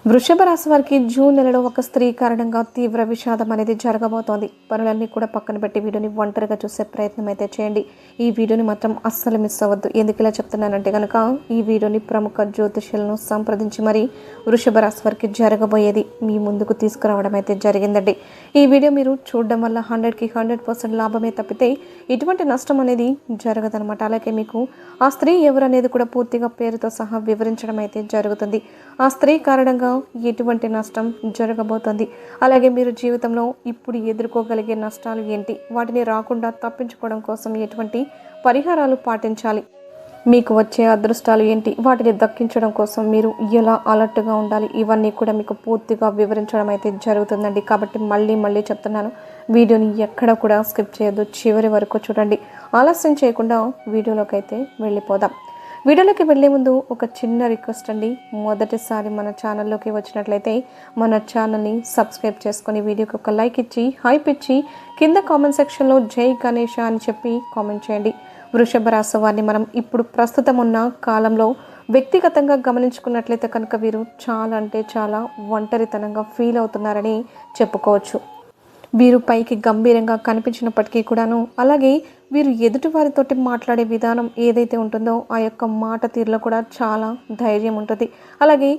వృషభ రాశి వారికి జూన్ నెలలో ఒక స్త్రీ కారణంగా తీవ్ర విషాదం అనేది జరగబోతోంది. పనులన్నీ కూడా పక్కన పెట్టి వీడియోని ఒంటరిగా చూసే ప్రయత్నం అయితే చేయండి. ఈ వీడియోని మాత్రం అస్సలు మిస్ అవ్వద్దు. ఎందుకు ఇలా చెప్తున్నానంటే కనుక ఈ వీడియోని ప్రముఖ జ్యోతిష్యులను సంప్రదించి మరి వృషభ రాశి వారికి జరగబోయేది మీ ముందుకు తీసుకురావడం అయితే జరిగిందండి. ఈ వీడియో మీరు చూడడం వల్ల 100కి 100% లాభమే తప్పితే ఎటువంటి నష్టం అనేది జరగదనమాట. అలాగే మీకు ఆ స్త్రీ ఎవరు అనేది కూడా పూర్తిగా పేరుతో సహా వివరించడం అయితే జరుగుతుంది. ఆ స్త్రీ కారణంగా ఎటువంటి నష్టం జరగబోతోంది, అలాగే మీరు జీవితంలో ఇప్పుడు ఎదుర్కోగలిగే నష్టాలు ఏంటి, వాటిని రాకుండా తప్పించుకోవడం కోసం ఎటువంటి పరిహారాలు పాటించాలి, మీకు వచ్చే అదృష్టాలు ఏంటి, వాటిని దక్కించడం కోసం మీరు ఎలా అలర్ట్గా ఉండాలి, ఇవన్నీ కూడా మీకు పూర్తిగా వివరించడం అయితే జరుగుతుందండి. కాబట్టి మళ్ళీ చెప్తున్నాను, వీడియోని ఎక్కడ కూడా స్కిప్ చేయొద్దు, చివరి వరకు చూడండి. ఆలస్యం చేయకుండా వీడియోలోకి అయితే వెళ్ళిపోదాం. వీడియోలోకి వెళ్ళే ముందు ఒక చిన్న రిక్వెస్ట్ అండి. మొదటిసారి మన ఛానల్లోకి వచ్చినట్లయితే మన ఛానల్ని సబ్స్క్రైబ్ చేసుకొని వీడియోకి ఒక లైక్ ఇచ్చి హైప్ ఇచ్చి కింద కామెంట్ సెక్షన్లో జై గణేష అని చెప్పి కామెంట్ చేయండి. వృషభ రాశి వారిని మనం ఇప్పుడు ప్రస్తుతం ఉన్న కాలంలో వ్యక్తిగతంగా గమనించుకున్నట్లయితే కనుక వీరు చాలా అంటే చాలా ఒంటరితనంగా ఫీల్ అవుతున్నారని చెప్పుకోవచ్చు. వీరు పైకి గంభీరంగా కనిపించినప్పటికీ కూడాను, అలాగే వీరు ఎదుటి వారితోటి మాట్లాడే విధానం ఏదైతే ఉంటుందో ఆ యొక్క మాట తీరులో కూడా చాలా ధైర్యం ఉంటుంది. అలాగే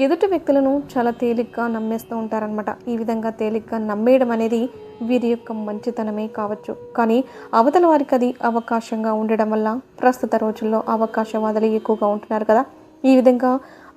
ఎదుటి వ్యక్తులను చాలా తేలిగ్గా నమ్మేస్తూ ఉంటారనమాట. ఈ విధంగా తేలిగ్గా నమ్మేయడం అనేది వీరి యొక్క మంచితనమే కావచ్చు. కానీ అవతల వారికి అది అవకాశంగా ఉండడం వల్ల ప్రస్తుత రోజుల్లో అవకాశవాదులు ఎక్కువగా ఉంటున్నారు కదా. ఈ విధంగా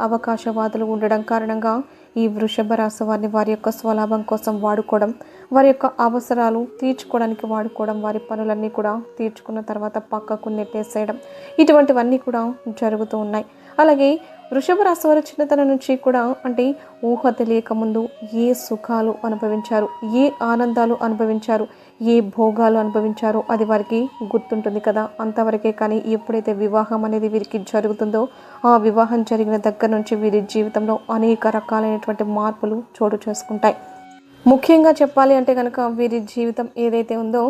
అవకాశవాదులు ఉండడం కారణంగా ఈ వృషభ రాశి వారిని వారి యొక్క స్వలాభం కోసం వాడుకోవడం, వారి యొక్క అవసరాలు తీర్చుకోవడానికి వాడుకోవడం, వారి పనులన్నీ కూడా తీర్చుకున్న తర్వాత పక్కకు నెట్టేసేయడం, ఇటువంటివన్నీ కూడా జరుగుతూ ఉన్నాయి. అలాగే వృషభ రాశి వారు చిన్నతనం నుంచి కూడా అంటే ఊహ తెలియక ముందు ఏ సుఖాలు అనుభవించారు, ఏ ఆనందాలు అనుభవించారు, ఏ భోగాలు అనుభవించారో అది వారికి గుర్తుంటుంది కదా. అంతవరకే. కానీ ఎప్పుడైతే వివాహం అనేది వీరికి జరుగుతుందో ఆ వివాహం జరిగిన దగ్గర నుంచి వీరి జీవితంలో అనేక రకాలైనటువంటి మార్పులు చోటు చేసుకుంటాయి. ముఖ్యంగా చెప్పాలి అంటే కనుక వీరి జీవితం ఏదైతే ఉందో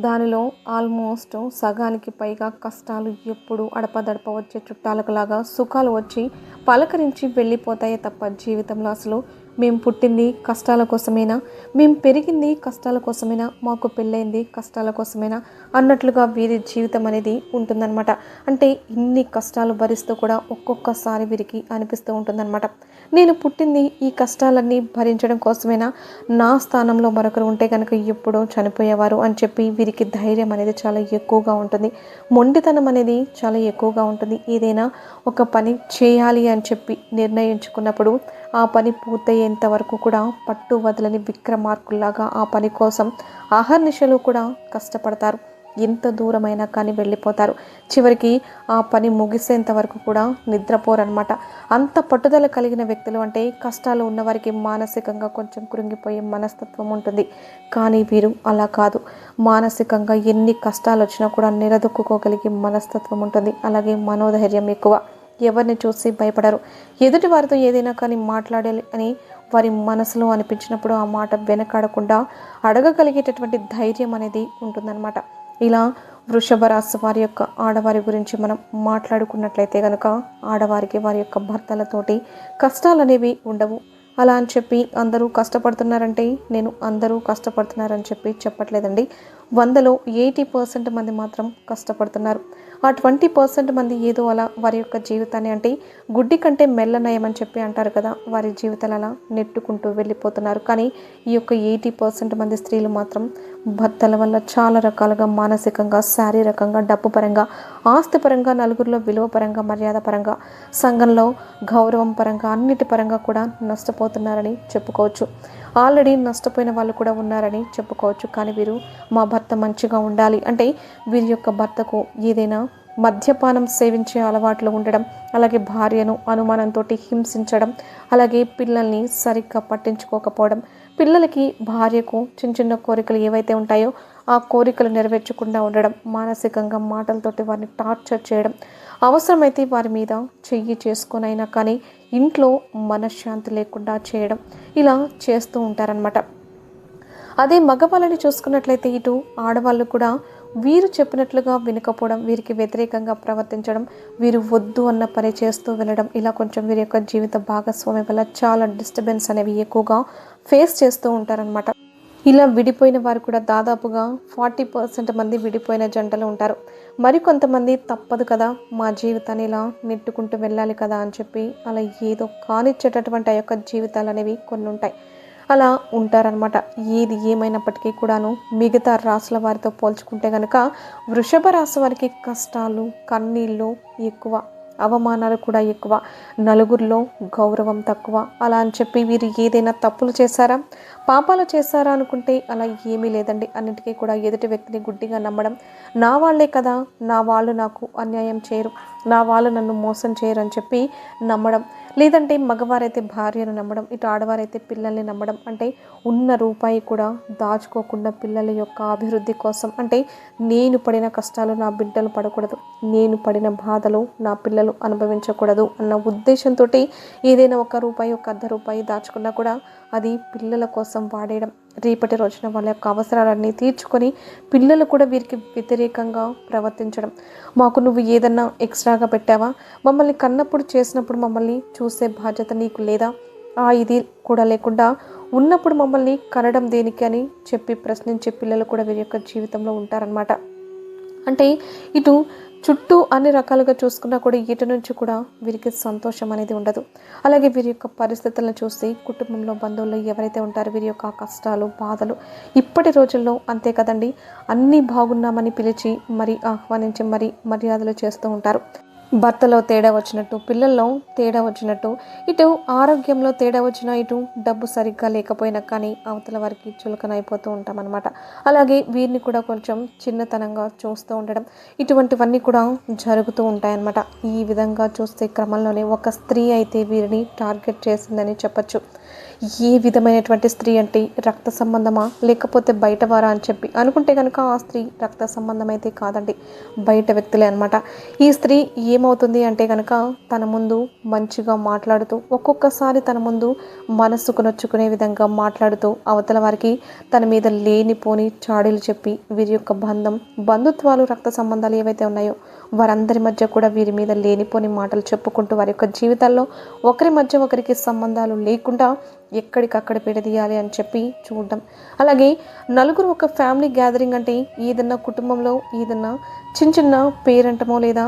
దానిలో ఆల్మోస్ట్ సగానికి పైగా కష్టాలు ఎప్పుడు అడపదడప వచ్చే చుట్టాలకు లాగా సుఖాలు వచ్చి పలకరించి వెళ్ళిపోతాయే తప్ప జీవితంలో అసలు మేము పుట్టింది కష్టాల కోసమేనా, మేము పెరిగింది కష్టాల కోసమేనా, మాకు పెళ్ళైంది కష్టాల కోసమేనా అన్నట్లుగా వీరి జీవితం అనేది ఉంటుందన్నమాట. అంటే ఇన్ని కష్టాలు భరిస్తూ కూడా ఒక్కొక్కసారి వీరికి అనిపిస్తూ ఉంటుందన్నమాట, నేను పుట్టింది ఈ కష్టాలన్నీ భరించడం కోసమేనా, నా స్థానంలో మరొకరు ఉంటే కనుక ఎప్పుడో చనిపోయేవారు అని చెప్పి వీరికి ధైర్యం అనేది చాలా ఎక్కువగా ఉంటుంది. మొండితనం అనేది చాలా ఎక్కువగా ఉంటుంది. ఏదైనా ఒక పని చేయాలి అని చెప్పి నిర్ణయించుకున్నప్పుడు ఆ పని పూర్తయ్యేంత వరకు కూడా పట్టు వదలని విక్రమార్కుల్లాగా ఆ పని కోసం అహర్నిశలు కూడా కష్టపడతారు. ఎంత దూరమైనా కానీ వెళ్ళిపోతారు. చివరికి ఆ పని ముగిసేంత వరకు కూడా నిద్రపోరనమాట. అంత పట్టుదల కలిగిన వ్యక్తులు అంటే కష్టాలు ఉన్నవారికి మానసికంగా కొంచెం కృంగిపోయే మనస్తత్వం ఉంటుంది. కానీ వీరు అలా కాదు. మానసికంగా ఎన్ని కష్టాలు వచ్చినా కూడా నిలదొక్కుకోగలిగే మనస్తత్వం ఉంటుంది. అలాగే మనోధైర్యం ఎక్కువ. ఎవరిని చూసి భయపడరు. ఎదుటి వారితో ఏదైనా కానీ మాట్లాడాలి అని వారి మనసులో అనిపించినప్పుడు ఆ మాట వెనకాడకుండా అడగగలిగేటటువంటి ధైర్యం అనేది ఉంటుందన్నమాట. ఇలా వృషభ రాశి వారి యొక్క ఆడవారి గురించి మనం మాట్లాడుకున్నట్లయితే కనుక ఆడవారికి వారి యొక్క భర్తలతోటి కష్టాలు అనేవి ఉండవు. అలా అని చెప్పి అందరూ కష్టపడుతున్నారంటే నేను అందరూ కష్టపడుతున్నారని చెప్పి చెప్పట్లేదండి. 100లో 80% మంది మాత్రం కష్టపడుతున్నారు. ఆ 20% మంది ఏదో అలా వారి యొక్క జీవితాన్ని అంటే గుడ్డి కంటే మెల్ల నయమని చెప్పి అంటారు కదా, వారి జీవితాలు అలా నెట్టుకుంటూ వెళ్ళిపోతున్నారు. కానీ ఈ యొక్క 80% మంది స్త్రీలు మాత్రం భర్తల వల్ల చాలా రకాలుగా మానసికంగా, శారీరకంగా, డబ్బు పరంగా, ఆస్తి పరంగా, నలుగురిలో విలువ పరంగా, మర్యాద పరంగా, సంఘంలో గౌరవం పరంగా, అన్నిటి పరంగా కూడా నష్టపోతున్నారని చెప్పుకోవచ్చు. ఆల్రెడీ నష్టపోయిన వాళ్ళు కూడా ఉన్నారని చెప్పుకోవచ్చు. కానీ వీరు మా భర్త మంచిగా ఉండాలి అంటే వీరి యొక్క భర్తకు ఏదైనా మద్యపానం సేవించే అలవాట్లు ఉండడం, అలాగే భార్యను అనుమానంతో హింసించడం, అలాగే పిల్లల్ని సరిగ్గా పట్టించుకోకపోవడం, పిల్లలకి భార్యకు చిన్న కోరికలు ఏవైతే ఉంటాయో ఆ కోరికలు నెరవేర్చకుండా ఉండడం, మానసికంగా మాటలతోటి వారిని టార్చర్ చేయడం, అవసరమైతే వారి మీద చెయ్యి చేసుకొనైనా కానీ ఇంట్లో మనశ్శాంతి లేకుండా చేయడం, ఇలా చేస్తూ ఉంటారనమాట. అదే మగవాళ్ళని చూసుకున్నట్లయితే ఇటు ఆడవాళ్ళు కూడా వీరు చెప్పినట్లుగా వినకపోవడం, వీరికి వ్యతిరేకంగా ప్రవర్తించడం, వీరు వద్దు అన్న పని చేస్తూ వెళ్ళడం, ఇలా కొంచెం వీరి యొక్క జీవిత భాగస్వామి వల్ల చాలా డిస్టర్బెన్స్ అనేవి ఎక్కువగా ఫేస్ చేస్తూ ఉంటారనమాట. ఇలా విడిపోయిన వారు కూడా దాదాపుగా 40% మంది విడిపోయిన జంటలు ఉంటారు. మరికొంతమంది తప్పదు కదా, మా జీవితాన్ని ఇలా నెట్టుకుంటూ వెళ్ళాలి కదా అని చెప్పి అలా ఏదో కానిచ్చేటటువంటి ఆ యొక్క జీవితాలు అనేవి కొన్ని ఉంటాయి. అలా ఉంటారనమాట. ఏది ఏమైనప్పటికీ కూడాను మిగతా రాసుల వారితో పోల్చుకుంటే కనుక వృషభ రాశి వారికి కష్టాలు, కన్నీళ్ళు ఎక్కువ, అవమానాలు కూడా ఎక్కువ, నలుగురిలో గౌరవం తక్కువ. అలా అని చెప్పి వీరు ఏదైనా తప్పులు చేశారా, పాపాలు చేశారా అనుకుంటే అలా ఏమీ లేదండి. అన్నింటికీ కూడా ఎదుటి వ్యక్తిని గుడ్డిగా నమ్మడం, నా వాళ్ళే కదా, నా వాళ్ళు నాకు అన్యాయం చేయరు, నా వాళ్ళు నన్ను మోసం చేయరు అని చెప్పి నమ్మడం. లేదంటే మగవారైతే భార్యను నమ్మడం, ఇటు ఆడవారైతే పిల్లల్ని నమ్మడం. అంటే ఉన్న రూపాయి కూడా దాచుకోకుండా పిల్లల యొక్క అభివృద్ధి కోసం, అంటే నేను పడిన కష్టాలు నా బిడ్డలు పడకూడదు, నేను పడిన బాధలు నా పిల్లలు అనుభవించకూడదు అన్న ఉద్దేశంతో ఏదైనా ఒక రూపాయి, ఒక అర్ధ రూపాయి దాచుకున్నా కూడా అది పిల్లల కోసం వాడేయడం. రేపటి రోజున వాళ్ళ యొక్క అవసరాలన్నీ తీర్చుకొని పిల్లలు కూడా వీరికి వ్యతిరేకంగా ప్రవర్తించడం. మాకు నువ్వు ఏదన్నా ఎక్స్ట్రాగా పెట్టావా, మమ్మల్ని కన్నప్పుడు చేసినప్పుడు మమ్మల్ని చూసే బాధ్యత నీకు లేదా, ఇది కూడా లేకుండా ఉన్నప్పుడు మమ్మల్ని కనడం దేనికి అని చెప్పి ప్రశ్నించే పిల్లలు కూడా వీరి యొక్క జీవితంలో ఉంటారనమాట. అంటే ఇటు చుట్టూ అన్ని రకాలుగా చూసుకున్నా కూడా ఇటు నుంచి కూడా వీరికి సంతోషం అనేది ఉండదు. అలాగే వీరి యొక్క పరిస్థితులను చూసి కుటుంబంలో, బంధువుల్లో ఎవరైతే ఉంటారో వీరి యొక్క కష్టాలు, బాధలు ఇప్పటి రోజుల్లో అంతే కదండి, అన్నీ బాగున్నామని పిలిచి మరి ఆహ్వానించి మరి మర్యాదలు చేస్తూ ఉంటారు. భర్తలో తేడా వచ్చినట్టు, పిల్లల్లో తేడా వచ్చినట్టు, ఇటు ఆరోగ్యంలో తేడా వచ్చినా, ఇటు డబ్బు సరిగ్గా లేకపోయినా కానీ అవతల వారికి చులకనైపోతూ ఉంటామన్నమాట. అలాగే వీరిని కూడా కొంచెం చిన్నతనంగా చూస్తూ ఉండడం, ఇటువంటివన్నీ కూడా జరుగుతూ ఉంటాయన్నమాట. ఈ విధంగా చూస్తే క్రమంలోనే ఒక స్త్రీ అయితే వీరిని టార్గెట్ చేసిందని చెప్పచ్చు. ఏ విధమైనటువంటి స్త్రీ అంటే రక్త సంబంధమా లేకపోతే బయటవారా అని చెప్పి అనుకుంటే కనుక ఆ స్త్రీ రక్త సంబంధం అయితే కాదండి, బయట వ్యక్తులే అనమాట. ఈ స్త్రీ ఏమవుతుంది అంటే కనుక తన ముందు మంచిగా మాట్లాడుతూ, ఒక్కొక్కసారి తన ముందు మనస్సుకు నొచ్చుకునే విధంగా మాట్లాడుతూ అవతల వారికి తన మీద లేనిపోని చాడీలు చెప్పి వీరి యొక్క బంధుత్వాలు, రక్త సంబంధాలు ఏవైతే ఉన్నాయో వారందరి మధ్య కూడా వీరి మీద లేనిపోని మాటలు చెప్పుకుంటూ వారి యొక్క జీవితాల్లో ఒకరి మధ్య ఒకరికి సంబంధాలు లేకుండా ఎక్కడికక్కడ విడదీయాలి అని చెప్పి చూడడం. అలాగే నలుగురు ఒక ఫ్యామిలీ గ్యాదరింగ్ అంటే ఏదన్నా కుటుంబంలో ఏదన్నా చిన్న చిన్న పేరెంటమో లేదా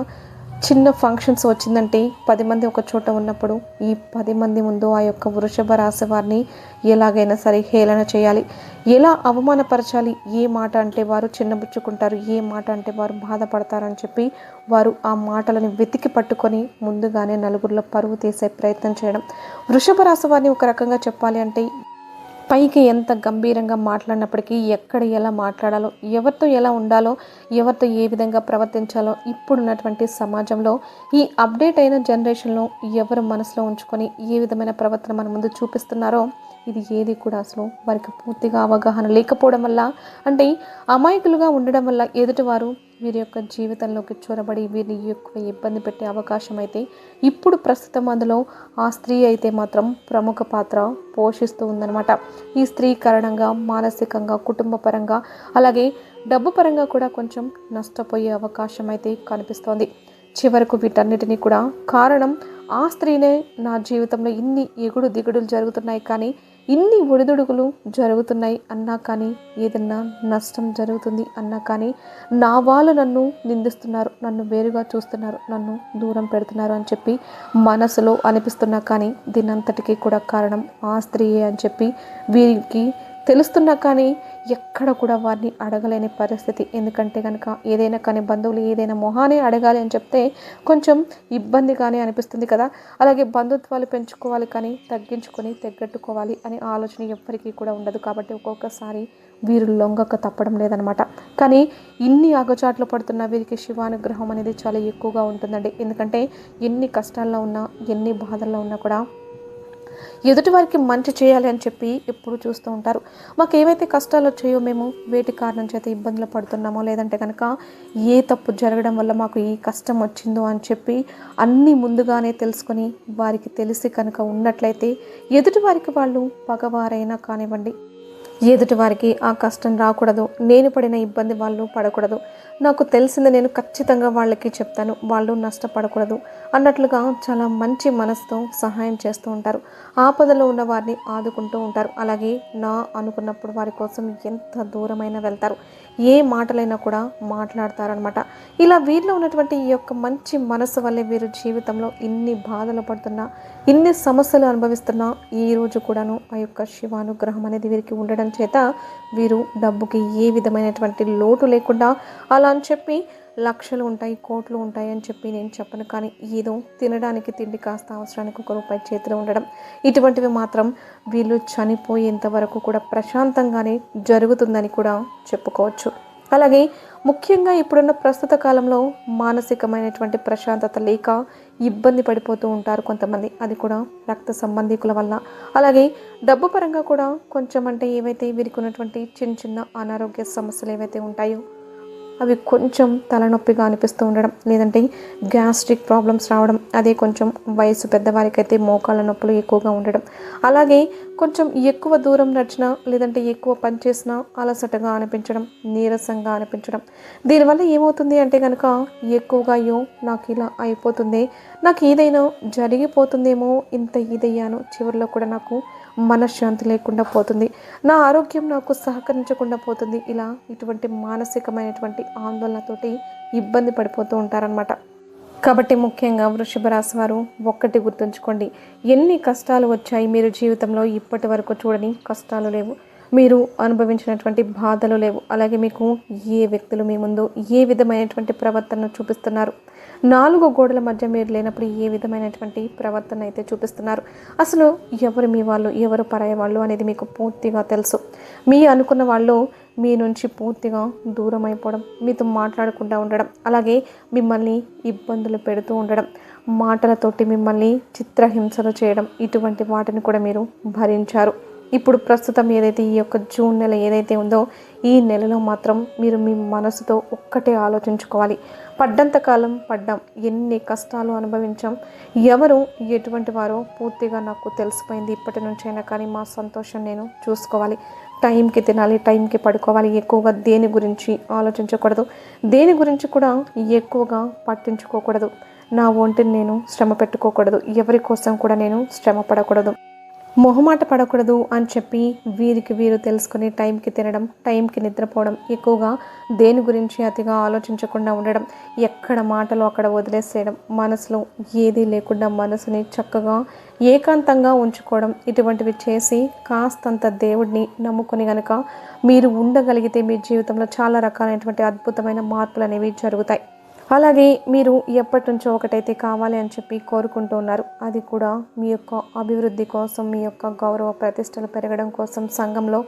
చిన్న ఫంక్షన్స్ వచ్చిందంటే 10 మంది ఒక చోట ఉన్నప్పుడు ఈ 10 మంది ముందు ఆ యొక్క వృషభ రాశి వారిని ఎలాగైనా సరే హేళన చేయాలి, ఎలా అవమానపరచాలి, ఏ మాట అంటే వారు చిన్నబుచ్చుకుంటారు, ఏ మాట అంటే వారు బాధపడతారని చెప్పి వారు ఆ మాటలను వెతికి పట్టుకొని ముందుగానే నలుగురిలో పరువు తీసే ప్రయత్నం చేయడం. వృషభ రాశి వారిని ఒక రకంగా చెప్పాలి అంటే పైకి ఎంత గంభీరంగా మాట్లాడినప్పటికీ ఎక్కడ ఎలా మాట్లాడాలో, ఎవరితో ఎలా ఉండాలో, ఎవరితో ఏ విధంగా ప్రవర్తించాలో ఇప్పుడున్నటువంటి సమాజంలో ఈ అప్డేట్ అయిన జనరేషన్లో ఎవరు మనసులో ఉంచుకొని ఏ విధమైన ప్రవర్తన మన ముందు చూపిస్తున్నారో ఇది ఏది కూడా అసలు వారికి పూర్తిగా అవగాహన లేకపోవడం వల్ల, అంటే అమాయకులుగా ఉండడం వల్ల ఎదుటివారు వీరి యొక్క జీవితంలోకి చొరబడి వీరిని ఎక్కువ ఇబ్బంది పెట్టే అవకాశం అయితే ఇప్పుడు ప్రస్తుతం అందులో ఆ స్త్రీ అయితే మాత్రం ప్రముఖ పాత్ర పోషిస్తూ ఉందన్నమాట. ఈ స్త్రీ కారణంగా మానసికంగా, కుటుంబ పరంగా, అలాగే డబ్బు పరంగా కూడా కొంచెం నష్టపోయే అవకాశం అయితే కనిపిస్తోంది. చివరకు వీటన్నిటినీ కూడా కారణం ఆ స్త్రీనే. నా జీవితంలో ఇన్ని ఎగుడు దిగుడులు జరుగుతున్నాయి కానీ, ఇన్ని ఒడిదుడుకులు జరుగుతున్నాయి అన్నా కానీ, ఏదన్నా నష్టం జరుగుతుంది అన్నా కానీ నా వాళ్ళు నన్ను నిందిస్తున్నారు, నన్ను వేరుగా చూస్తున్నారు, నన్ను దూరం పెడుతున్నారు అని చెప్పి మనసులో అనిపిస్తున్నా కానీ దీనంతటికీ కూడా కారణం ఆ స్త్రీయే అని చెప్పి వీరికి తెలుస్తున్నా కానీ ఎక్కడ కూడా వారిని అడగలేని పరిస్థితి. ఎందుకంటే కనుక ఏదైనా కానీ బంధువులు ఏదైనా మొహాన్ని అడగాలి అని చెప్తే కొంచెం ఇబ్బందిగానే అనిపిస్తుంది కదా. అలాగే బంధుత్వాలు పెంచుకోవాలి కానీ తగ్గించుకొని తెగ్గట్టుకోవాలి అనే ఆలోచన ఎవ్వరికీ కూడా ఉండదు. కాబట్టి ఒక్కొక్కసారి వీరు లొంగక తప్పడం లేదనమాట. కానీ ఇన్ని అగచాట్లు పడుతున్న వీరికి శివానుగ్రహం అనేది చాలా ఎక్కువగా ఉంటుందండి. ఎందుకంటే ఎన్ని కష్టాల్లో ఉన్నా, ఎన్ని బాధల్లో ఉన్నా కూడా ఎదుటి వారికి మంచి చేయాలి అని చెప్పి ఎప్పుడు చూస్తూ ఉంటారు. మాకు ఏవైతే కష్టాలు వచ్చాయో, మేము వేటి కారణం చేత ఇబ్బందులు పడుతున్నామో, లేదంటే కనుక ఏ తప్పు జరగడం వల్ల మాకు ఈ కష్టం వచ్చిందో అని చెప్పి అన్నీ ముందుగానే తెలుసుకొని వారికి తెలిసి కనుక ఉన్నట్లయితే ఎదుటి వారికి వాళ్ళు పగవారైనా కానివ్వండి, ఎదుటి వారికి ఆ కష్టం రాకూడదు, నేను పడిన ఇబ్బంది వాళ్ళు పడకూడదు, నాకు తెలిసింది నేను ఖచ్చితంగా వాళ్ళకి చెప్తాను, వాళ్ళు నష్టపడకూడదు అన్నట్లుగా చాలా మంచి మనసుతో సహాయం చేస్తూ ఉంటారు. ఆపదలో ఉన్న వారిని ఆదుకుంటూ ఉంటారు. అలాగే నా అనుకున్నప్పుడు వారి కోసం ఎంత దూరమైనా వెళ్తారు, ఏ మాటలైనా కూడా మాట్లాడతారనమాట. ఇలా వీరిలో ఉన్నటువంటి ఈ యొక్క మంచి మనసు వల్లే వీరు జీవితంలో ఇన్ని బాధలు పడుతున్నా, ఇన్ని సమస్యలు అనుభవిస్తున్నా ఈ రోజు కూడాను ఆ యొక్క శివానుగ్రహం అనేది వీరికి ఉండడం చేత వీరు డబ్బుకి ఏ విధమైనటువంటి లోటు లేకుండా, అలా అని చెప్పి లక్షలు ఉంటాయి, కోట్లు ఉంటాయి అని చెప్పి నేను చెప్పను, కానీ ఏదో తినడానికి తిండి కాస్త అవసరానికి ₹1 చేతిలో ఉండడం, ఇటువంటివి మాత్రం వీళ్ళు చనిపోయేంత వరకు కూడా ప్రశాంతంగానే జరుగుతుందని కూడా చెప్పుకోవచ్చు. అలాగే ముఖ్యంగా ఇప్పుడున్న ప్రస్తుత కాలంలో మానసికమైనటువంటి ప్రశాంతత లేక ఇబ్బంది పడిపోతూ ఉంటారు కొంతమంది. అది కూడా రక్త సంబంధికుల వల్ల. అలాగే డబ్బు పరంగా కూడా కొంచెం అంటే ఏవైతే వీరికి ఉన్నటువంటి చిన్న చిన్న అనారోగ్య సమస్యలు ఏవైతే ఉంటాయో అవి కొంచెం తలనొప్పిగా అనిపిస్తూ ఉండడం, లేదంటే గ్యాస్ట్రిక్ ప్రాబ్లమ్స్ రావడం, అదే కొంచెం వయసు పెద్దవారికైతే మోకాళ్ళ నొప్పులు ఎక్కువగా ఉండడం, అలాగే కొంచెం ఎక్కువ దూరం నడిచినా లేదంటే ఎక్కువ పని చేసినా అలసటగా అనిపించడం, నీరసంగా అనిపించడం. దీనివల్ల ఏమవుతుంది అంటే కనుక ఎక్కువగా అయ్యో నాకు ఇలా అయిపోతుంది, నాకు ఏదైనా జరిగిపోతుందేమో, ఇంత ఇదయ్యాను, చివరిలో కూడా నాకు మనశ్శాంతి లేకుండా పోతుంది, నా ఆరోగ్యం నాకు సహకరించకుండా పోతుంది, ఇలా ఇటువంటి మానసికమైనటువంటి ఆందోళనతోటి ఇబ్బంది పడిపోతూ ఉంటారనమాట. కాబట్టి ముఖ్యంగా వృషభ రాశి వారు ఒక్కటి గుర్తుంచుకోండి, ఎన్ని కష్టాలు వచ్చాయి మీరు జీవితంలో, ఇప్పటి వరకు చూడని కష్టాలు లేవు, మీరు అనుభవించినటువంటి బాధలు లేవు, అలాగే మీకు ఏ వ్యక్తులు మీ ముందు ఏ విధమైనటువంటి ప్రవర్తనను చూపిస్తున్నారు, 4 గోడల మధ్య మీరు లేనప్పుడు ఏ విధమైనటువంటి ప్రవర్తన అయితే చూపిస్తున్నారు, అసలు ఎవరు మీ వాళ్ళు, ఎవరు పరాయి వాళ్ళు అనేది మీకు పూర్తిగా తెలుసు. మీ అనుకున్న వాళ్ళు మీ నుంచి పూర్తిగా దూరం అయిపోవడం, మీతో మాట్లాడకుండా ఉండడం, అలాగే మిమ్మల్ని ఇబ్బందులు పెడుతూ ఉండడం, మాటలతోటి మిమ్మల్ని చిత్రహింసలు చేయడం, ఇటువంటి వాటిని కూడా మీరు భరించారు. ఇప్పుడు ప్రస్తుతం ఏదైతే ఈ యొక్క జూన్ నెల ఏదైతే ఉందో ఈ నెలలో మాత్రం మీరు మీ మనసుతో ఒక్కటే ఆలోచించుకోవాలి, పడ్డంత కాలం పడ్డాం, ఎన్ని కష్టాలు అనుభవించాం, ఎవరు ఎటువంటి వారో పూర్తిగా నాకు తెలిసిపోయింది, ఇప్పటి నుంచైనా కానీ మా సంతోషం నేను చూసుకోవాలి, టైంకి తినాలి, టైంకి పడుకోవాలి, ఎక్కువగా దేని గురించి ఆలోచించకూడదు, దేని గురించి కూడా ఎక్కువగా పట్టించుకోకూడదు, నా ఒంటిని నేను శ్రమ పెట్టుకోకూడదు, ఎవరి కోసం కూడా నేను శ్రమ పడకూడదు, మొహమాట పడకూడదు అని చెప్పి వీరికి వీరు తెలుసుకుని టైంకి తినడం, టైంకి నిద్రపోవడం, ఎక్కువగా దేని గురించి అతిగా ఆలోచించకుండా ఉండడం, ఎక్కడ మాటలు అక్కడ వదిలేసేయడం, మనసులో ఏదీ లేకుండా మనసుని చక్కగా ఏకాంతంగా ఉంచుకోవడం, ఇటువంటివి చేసి కాస్తంత దేవుడిని నమ్ముకొని కనుక మీరు ఉండగలిగితే మీ జీవితంలో చాలా రకాలైనటువంటి అద్భుతమైన మార్పులు అనేవి జరుగుతాయి. అలాగే మీరు ఎప్పటి నుంచో ఒకటైతే కావాలి అని చెప్పి కోరుకుంటూ ఉన్నారు, అది కూడా మీ యొక్క అభివృద్ధి కోసం, మీ యొక్క గౌరవ ప్రతిష్టలు పెరగడం కోసం, సంఘంలో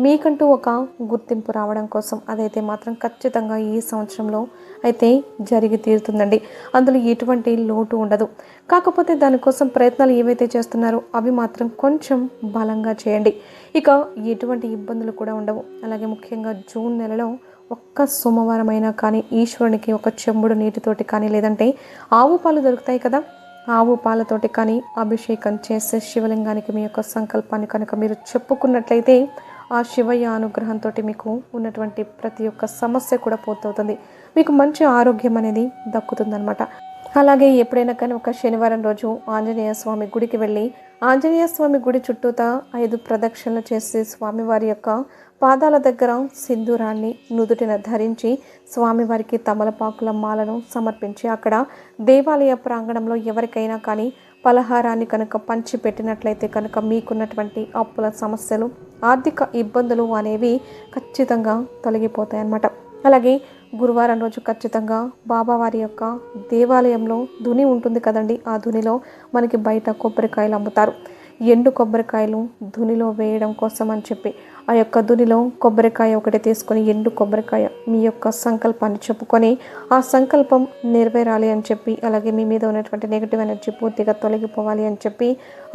మీకంటూ ఒక గుర్తింపు రావడం కోసం, అదైతే మాత్రం ఖచ్చితంగా ఈ సంవత్సరంలో అయితే జరిగి తీరుతుందండి. అందులో ఎటువంటి లోటు ఉండదు. కాకపోతే దానికోసం ప్రయత్నాలు ఏవైతే చేస్తున్నారో అవి మాత్రం కొంచెం బలంగా చేయండి, ఇక ఎటువంటి ఇబ్బందులు కూడా ఉండవు. అలాగే ముఖ్యంగా జూన్ నెలలో ఒక్క సోమవారం అయినా కానీ ఈశ్వరునికి ఒక చెంబుడు నీటితోటి కానీ, లేదంటే ఆవు పాలు దొరుకుతాయి కదా, ఆవు పాలతోటి కానీ అభిషేకం చేసే శివలింగానికి మీ యొక్క సంకల్పాన్ని కనుక మీరు చెప్పుకున్నట్లయితే ఆ శివయ్య అనుగ్రహంతో మీకు ఉన్నటువంటి ప్రతి ఒక్క సమస్య కూడా పూర్తవుతుంది, మీకు మంచి ఆరోగ్యం అనేది దక్కుతుందనమాట. అలాగే ఎప్పుడైనా కానీ ఒక శనివారం రోజు ఆంజనేయ స్వామి గుడికి వెళ్ళి ఆంజనేయ స్వామి గుడి చుట్టూతా 5 ప్రదక్షిణలు చేసి స్వామివారి యొక్క పాదాల దగ్గర సింధూరాన్ని నుదుటిన ధరించి స్వామివారికి తమలపాకుల మాలను సమర్పించి అక్కడ దేవాలయ ప్రాంగణంలో ఎవరికైనా కానీ పలహారాన్ని కనుక పంచి పెట్టినట్లయితే కనుక మీకున్నటువంటి అప్పుల సమస్యలు, ఆర్థిక ఇబ్బందులు అనేవి ఖచ్చితంగా తొలగిపోతాయి అన్నమాట. అలాగే గురువారం రోజు ఖచ్చితంగా బాబావారి యొక్క దేవాలయంలో ధుని ఉంటుంది కదండి, ఆ ధునిలో మనకి బయట కొబ్బరికాయలు అమ్ముతారు, ఎండు కొబ్బరికాయలు ధునిలో వేయడం కోసం అని చెప్పి ఆ యొక్క ధునిలో కొబ్బరికాయ ఒకటి తీసుకొని, ఎండు కొబ్బరికాయ మీ యొక్క సంకల్పాన్ని చెప్పుకొని ఆ సంకల్పం నెరవేరాలి అని చెప్పి, అలాగే మీ మీద ఉన్నటువంటి నెగిటివ్ ఎనర్జీ పూర్తిగా తొలగిపోవాలి అని చెప్పి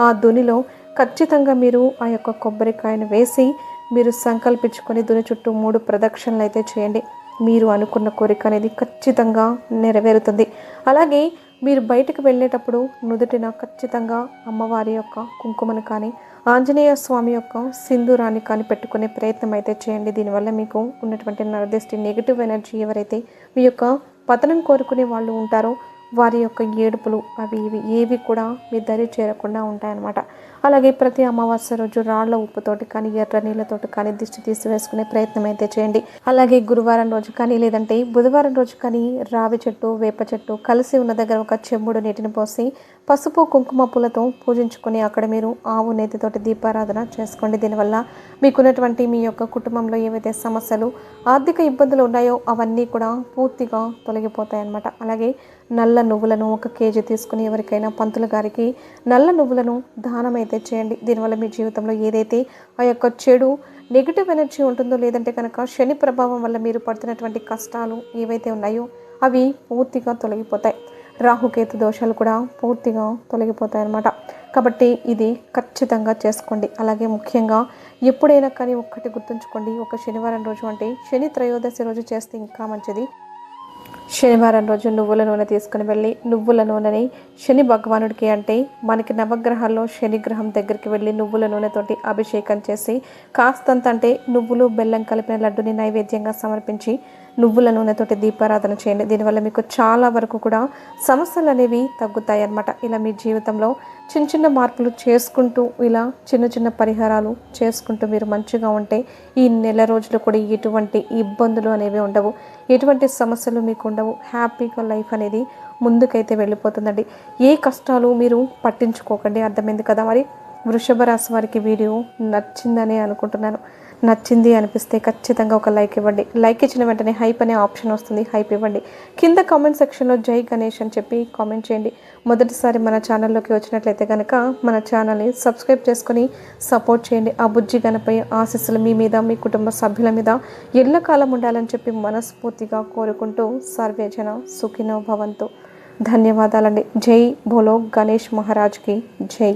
ఆ ధునిలో ఖచ్చితంగా మీరు ఆ యొక్క కొబ్బరికాయను వేసి మీరు సంకల్పించుకొని ధుని చుట్టూ 3 ప్రదక్షిణలు అయితే చేయండి. మీరు అనుకున్న కోరిక అనేది ఖచ్చితంగా నెరవేరుతుంది. అలాగే మీరు బయటకు వెళ్ళేటప్పుడు నుదుటిన ఖచ్చితంగా అమ్మవారి యొక్క కుంకుమను కానీ ఆంజనేయ స్వామి యొక్క సింధూరాన్ని కానీ పెట్టుకునే ప్రయత్నం అయితే చేయండి. దీనివల్ల మీకు ఉన్నటువంటి నరదిష్టి నెగిటివ్ ఎనర్జీ ఎవరైతే మీ యొక్క పతనం కోరుకునే వాళ్ళు ఉంటారో వారి యొక్క ఏడుపులు అవి ఇవి ఏవి కూడా మీ దరి చేరకుండా ఉంటాయన్నమాట. అలాగే ప్రతి అమావాస్య రోజు రాళ్ల ఉప్పుతోటి కానీ ఎర్ర నీళ్ళతోటి కానీ దిష్టి తీసివేసుకునే ప్రయత్నం అయితే చేయండి. అలాగే గురువారం రోజు కానీ లేదంటే బుధవారం రోజు కానీ రావి చెట్టు వేప చెట్టు కలిసి ఉన్న దగ్గర ఒక చెంబుడు నీటిని పోసి పసుపు కుంకుమ పూలతో పూజించుకొని అక్కడ మీరు ఆవు నేతితోటి దీపారాధన చేసుకోండి. దీనివల్ల మీకున్నటువంటి మీ యొక్క కుటుంబంలో ఏవైతే సమస్యలు ఆర్థిక ఇబ్బందులు ఉన్నాయో అవన్నీ కూడా పూర్తిగా తొలగిపోతాయి అన్నమాట. అలాగే నల్ల నువ్వులను 1 కేజీ తీసుకుని ఎవరికైనా పంతులు గారికి నల్ల నువ్వులను దానం అయితే చేయండి. దీనివల్ల మీ జీవితంలో ఏదైతే ఆ యొక్క చెడు నెగిటివ్ ఎనర్జీ ఉంటుందో లేదంటే కనుక శని ప్రభావం వల్ల మీరు పడుతున్నటువంటి కష్టాలు ఏవైతే ఉన్నాయో అవి పూర్తిగా తొలగిపోతాయి. రాహుకేతు దోషాలు కూడా పూర్తిగా తొలగిపోతాయి అన్నమాట. కాబట్టి ఇది ఖచ్చితంగా చేసుకోండి. అలాగే ముఖ్యంగా ఎప్పుడైనా కానీ ఒక్కటి గుర్తుంచుకోండి, ఒక శనివారం రోజు అంటే శని త్రయోదశి రోజు చేస్తే ఇంకా మంచిది. శనివారం రోజు నువ్వుల నూనె తీసుకుని వెళ్ళి నువ్వుల నూనెని శని భగవానుడికి అంటే మనకి నవగ్రహాల్లో శని గ్రహం దగ్గరికి వెళ్ళి నువ్వుల నూనెతోటి అభిషేకం చేసి కాస్తంత అంటే నువ్వులు బెల్లం కలిపిన లడ్డుని నైవేద్యంగా సమర్పించి నువ్వుల నూనెతోటి దీపారాధన చేయండి. దీనివల్ల మీకు చాలా వరకు కూడా సమస్యలు అనేవి తగ్గుతాయి అన్నమాట. ఇలా మీ జీవితంలో చిన్న చిన్న మార్పులు చేసుకుంటూ ఇలా చిన్న చిన్న పరిహారాలు చేసుకుంటూ మీరు మంచిగా ఉంటే ఈ నెల రోజులు కూడా ఎటువంటి ఇబ్బందులు అనేవి ఉండవు, ఎటువంటి సమస్యలు మీకు ఉండవు. హ్యాపీగా లైఫ్ అనేది ముందుకైతే వెళ్ళిపోతుందండి. ఏ కష్టాలు మీరు పట్టించుకోకండి. అర్థమైంది కదా? మరి వృషభ రాశి వారికి వీడియో నచ్చిందని అనుకుంటున్నాను. నచ్చింది అనిపిస్తే ఖచ్చితంగా ఒక లైక్ ఇవ్వండి. లైక్ ఇచ్చిన వెంటనే హైప్ అనే ఆప్షన్ వస్తుంది, హైప్ ఇవ్వండి. కింద కామెంట్ సెక్షన్లో జై గణేష్ అని చెప్పి కామెంట్ చేయండి. మొదటిసారి మన ఛానల్లోకి వచ్చినట్లయితే కనుక మన ఛానల్ని సబ్స్క్రైబ్ చేసుకొని సపోర్ట్ చేయండి. ఆ బుజ్జి గణపై ఆశీస్సులు మీ మీద మీ కుటుంబ సభ్యుల మీద ఎల్లకాలం ఉండాలని చెప్పి మనస్ఫూర్తిగా కోరుకుంటూ సర్వేజన సుఖినో భవంతు. ధన్యవాదాలండి. జై భోలో గణేష్ మహారాజ్కి జై.